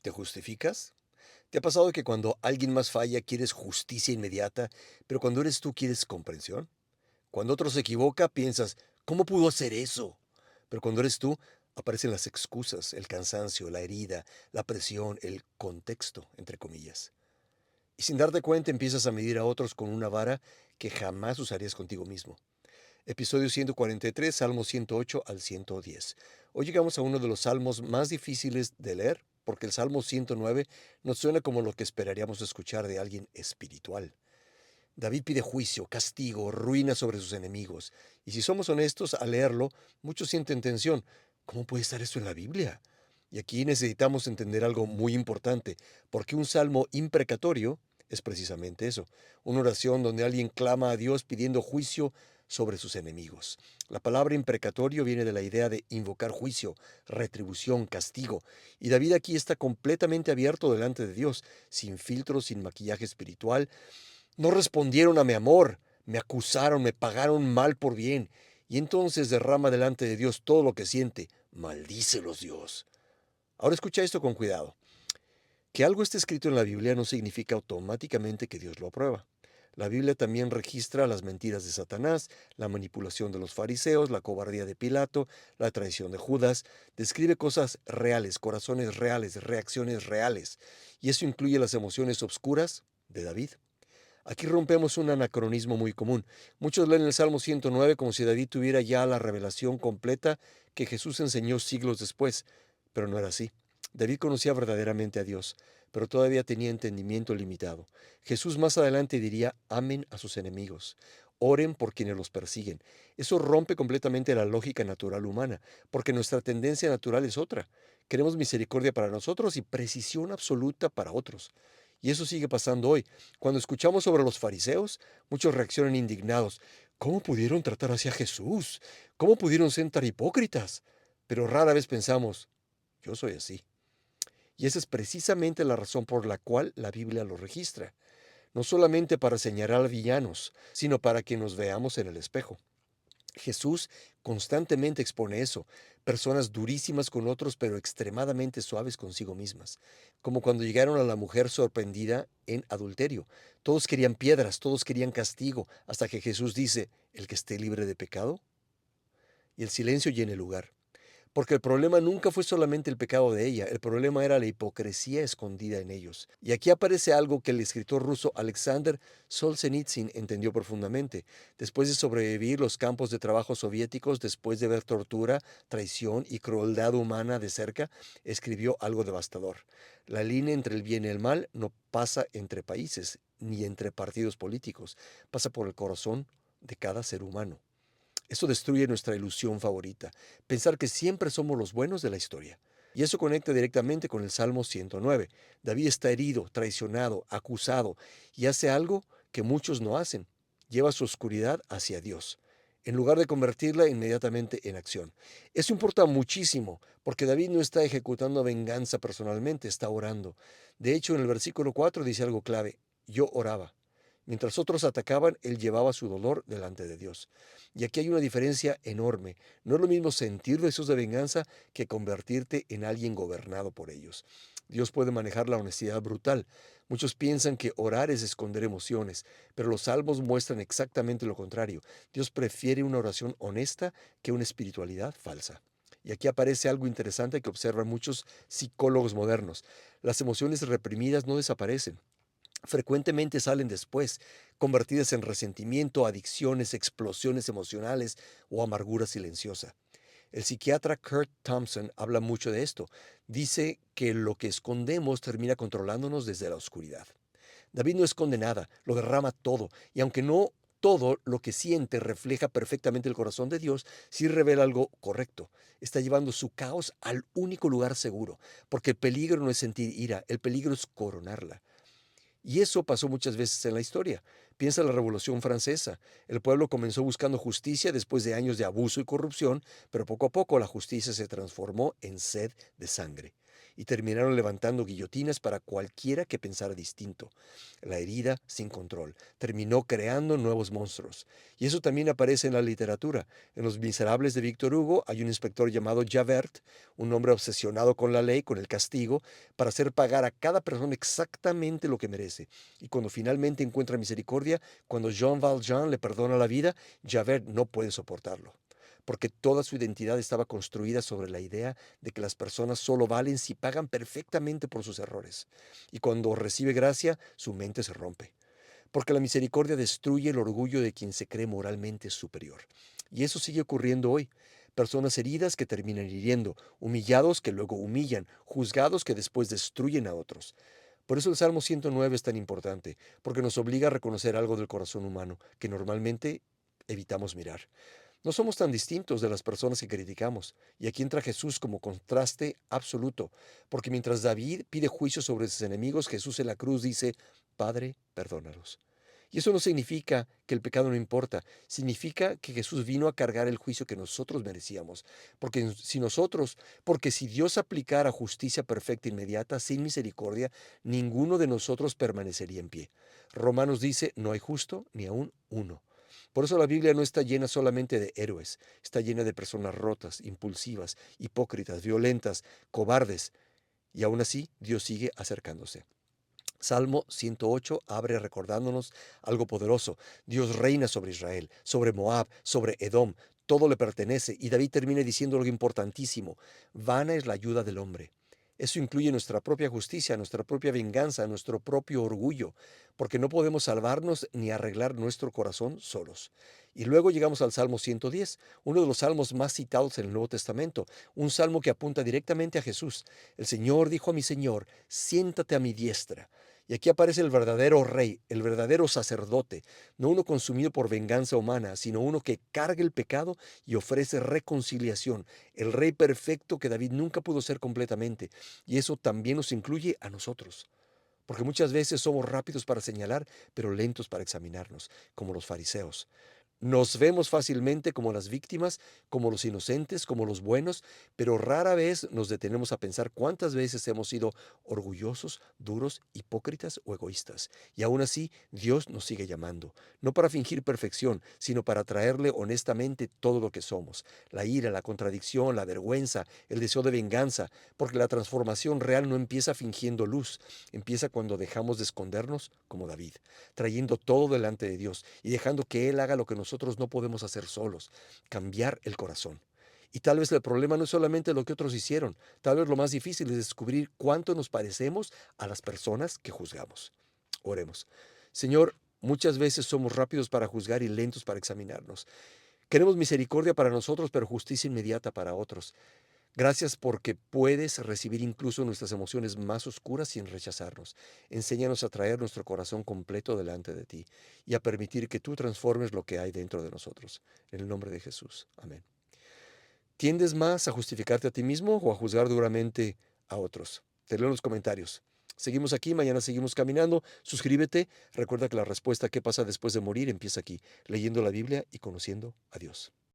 ¿Te justificas? ¿Te ha pasado que cuando alguien más falla quieres justicia inmediata, pero cuando eres tú quieres comprensión? Cuando otro se equivoca piensas, ¿cómo pudo hacer eso? Pero cuando eres tú, aparecen las excusas, el cansancio, la herida, la presión, el contexto, entre comillas. Y sin darte cuenta empiezas a medir a otros con una vara que jamás usarías contigo mismo. Episodio 143, Salmo 108 al 110. Hoy llegamos a uno de los salmos más difíciles de leer, porque el Salmo 109 nos suena como lo que esperaríamos escuchar de alguien espiritual. David pide juicio, castigo, ruina sobre sus enemigos. Y si somos honestos, al leerlo, muchos sienten tensión. ¿Cómo puede estar esto en la Biblia? Y aquí necesitamos entender algo muy importante, porque un salmo imprecatorio es precisamente eso, una oración donde alguien clama a Dios pidiendo juicio sobre sus enemigos. La palabra imprecatorio viene de la idea de invocar juicio, retribución, castigo, y David aquí está completamente abierto delante de Dios, sin filtro, sin maquillaje espiritual. No respondieron a mi amor, me acusaron, me pagaron mal por bien, y entonces derrama delante de Dios todo lo que siente. Maldícelos, Dios. Ahora escucha esto con cuidado. Que algo esté escrito en la Biblia no significa automáticamente que Dios lo aprueba. La Biblia también registra las mentiras de Satanás, la manipulación de los fariseos, la cobardía de Pilato, la traición de Judas. Describe cosas reales, corazones reales, reacciones reales. Y eso incluye las emociones obscuras de David. Aquí rompemos un anacronismo muy común. Muchos leen el Salmo 109 como si David tuviera ya la revelación completa que Jesús enseñó siglos después, pero no era así. David conocía verdaderamente a Dios, pero todavía tenía entendimiento limitado. Jesús más adelante diría, amen a sus enemigos, oren por quienes los persiguen. Eso rompe completamente la lógica natural humana, porque nuestra tendencia natural es otra. Queremos misericordia para nosotros y precisión absoluta para otros. Y eso sigue pasando hoy. Cuando escuchamos sobre los fariseos, muchos reaccionan indignados. ¿Cómo pudieron tratar así a Jesús? ¿Cómo pudieron ser tan hipócritas? Pero rara vez pensamos, yo soy así. Y esa es precisamente la razón por la cual la Biblia lo registra. No solamente para señalar a villanos, sino para que nos veamos en el espejo. Jesús constantemente expone eso, personas durísimas con otros pero extremadamente suaves consigo mismas, como cuando llegaron a la mujer sorprendida en adulterio. Todos querían piedras, todos querían castigo, hasta que Jesús dice, el que esté libre de pecado, y el silencio llena el lugar. Porque el problema nunca fue solamente el pecado de ella, el problema era la hipocresía escondida en ellos. Y aquí aparece algo que el escritor ruso Alexander Solzhenitsyn entendió profundamente. Después de sobrevivir los campos de trabajo soviéticos, después de ver tortura, traición y crueldad humana de cerca, escribió algo devastador. La línea entre el bien y el mal no pasa entre países, ni entre partidos políticos, pasa por el corazón de cada ser humano. Eso destruye nuestra ilusión favorita, pensar que siempre somos los buenos de la historia. Y eso conecta directamente con el Salmo 109. David está herido, traicionado, acusado, y hace algo que muchos no hacen. Lleva su oscuridad hacia Dios, en lugar de convertirla inmediatamente en acción. Eso importa muchísimo, porque David no está ejecutando venganza personalmente, está orando. De hecho, en el versículo 4 dice algo clave, yo oraba. Mientras otros atacaban, él llevaba su dolor delante de Dios. Y aquí hay una diferencia enorme. No es lo mismo sentir deseos de venganza que convertirte en alguien gobernado por ellos. Dios puede manejar la honestidad brutal. Muchos piensan que orar es esconder emociones, pero los salmos muestran exactamente lo contrario. Dios prefiere una oración honesta que una espiritualidad falsa. Y aquí aparece algo interesante que observan muchos psicólogos modernos. Las emociones reprimidas no desaparecen, frecuentemente salen después, convertidas en resentimiento, adicciones, explosiones emocionales o amargura silenciosa. El psiquiatra Kurt Thompson habla mucho de esto. Dice que lo que escondemos termina controlándonos desde la oscuridad. David no esconde nada, lo derrama todo, y aunque no todo lo que siente refleja perfectamente el corazón de Dios, sí revela algo correcto. Está llevando su caos al único lugar seguro, porque el peligro no es sentir ira, el peligro es coronarla. Y eso pasó muchas veces en la historia. Piensa en la Revolución Francesa. El pueblo comenzó buscando justicia después de años de abuso y corrupción, pero poco a poco la justicia se transformó en sed de sangre. y terminaron levantando guillotinas para cualquiera que pensara distinto. La herida sin control terminó creando nuevos monstruos. Y eso también aparece en la literatura. En Los Miserables de Víctor Hugo hay un inspector llamado Javert, un hombre obsesionado con la ley, con el castigo, para hacer pagar a cada persona exactamente lo que merece. Y cuando finalmente encuentra misericordia, cuando Jean Valjean le perdona la vida, Javert no puede soportarlo, porque toda su identidad estaba construida sobre la idea de que las personas solo valen si pagan perfectamente por sus errores. Y cuando recibe gracia, su mente se rompe, porque la misericordia destruye el orgullo de quien se cree moralmente superior. Y eso sigue ocurriendo hoy. Personas heridas que terminan hiriendo, humillados que luego humillan, juzgados que después destruyen a otros. Por eso el Salmo 109 es tan importante, porque nos obliga a reconocer algo del corazón humano que normalmente evitamos mirar. No somos tan distintos de las personas que criticamos, y aquí entra Jesús como contraste absoluto, porque mientras David pide juicio sobre sus enemigos, Jesús en la cruz dice, Padre, perdónalos. Y eso no significa que el pecado no importa, significa que Jesús vino a cargar el juicio que nosotros merecíamos, porque si Dios aplicara justicia perfecta e inmediata sin misericordia, ninguno de nosotros permanecería en pie. Romanos dice, no hay justo ni aún uno. Por eso la Biblia no está llena solamente de héroes, está llena de personas rotas, impulsivas, hipócritas, violentas, cobardes, y aún así Dios sigue acercándose. Salmo 108 abre recordándonos algo poderoso. Dios reina sobre Israel, sobre Moab, sobre Edom. Todo le pertenece. Y David termina diciendo algo importantísimo. Vana es la ayuda del hombre. Eso incluye nuestra propia justicia, nuestra propia venganza, nuestro propio orgullo, porque no podemos salvarnos ni arreglar nuestro corazón solos. Y luego llegamos al Salmo 110, uno de los salmos más citados en el Nuevo Testamento, un salmo que apunta directamente a Jesús. El Señor dijo a mi Señor, siéntate a mi diestra. Y aquí aparece el verdadero rey, el verdadero sacerdote, no uno consumido por venganza humana, sino uno que carga el pecado y ofrece reconciliación, el rey perfecto que David nunca pudo ser completamente. Y eso también nos incluye a nosotros, porque muchas veces somos rápidos para señalar, pero lentos para examinarnos, como los fariseos. Nos vemos fácilmente como las víctimas, como los inocentes, como los buenos, pero rara vez nos detenemos a pensar cuántas veces hemos sido orgullosos, duros, hipócritas o egoístas. Y aún así, Dios nos sigue llamando, no para fingir perfección, sino para traerle honestamente todo lo que somos, la ira, la contradicción, la vergüenza, el deseo de venganza, porque la transformación real no empieza fingiendo luz, empieza cuando dejamos de escondernos como David, trayendo todo delante de Dios y dejando que Él haga lo que nosotros no podemos hacer solos, cambiar el corazón. Y tal vez el problema no es solamente lo que otros hicieron, tal vez lo más difícil es descubrir cuánto nos parecemos a las personas que juzgamos. Oremos. Señor, muchas veces somos rápidos para juzgar y lentos para examinarnos. Queremos misericordia para nosotros, pero justicia inmediata para otros. Gracias porque puedes recibir incluso nuestras emociones más oscuras sin rechazarnos. Enséñanos a traer nuestro corazón completo delante de ti y a permitir que tú transformes lo que hay dentro de nosotros. En el nombre de Jesús. Amén. ¿Tiendes más a justificarte a ti mismo o a juzgar duramente a otros? Te leo en los comentarios. Seguimos aquí, mañana seguimos caminando. Suscríbete. Recuerda que la respuesta a qué pasa después de morir empieza aquí, leyendo la Biblia y conociendo a Dios.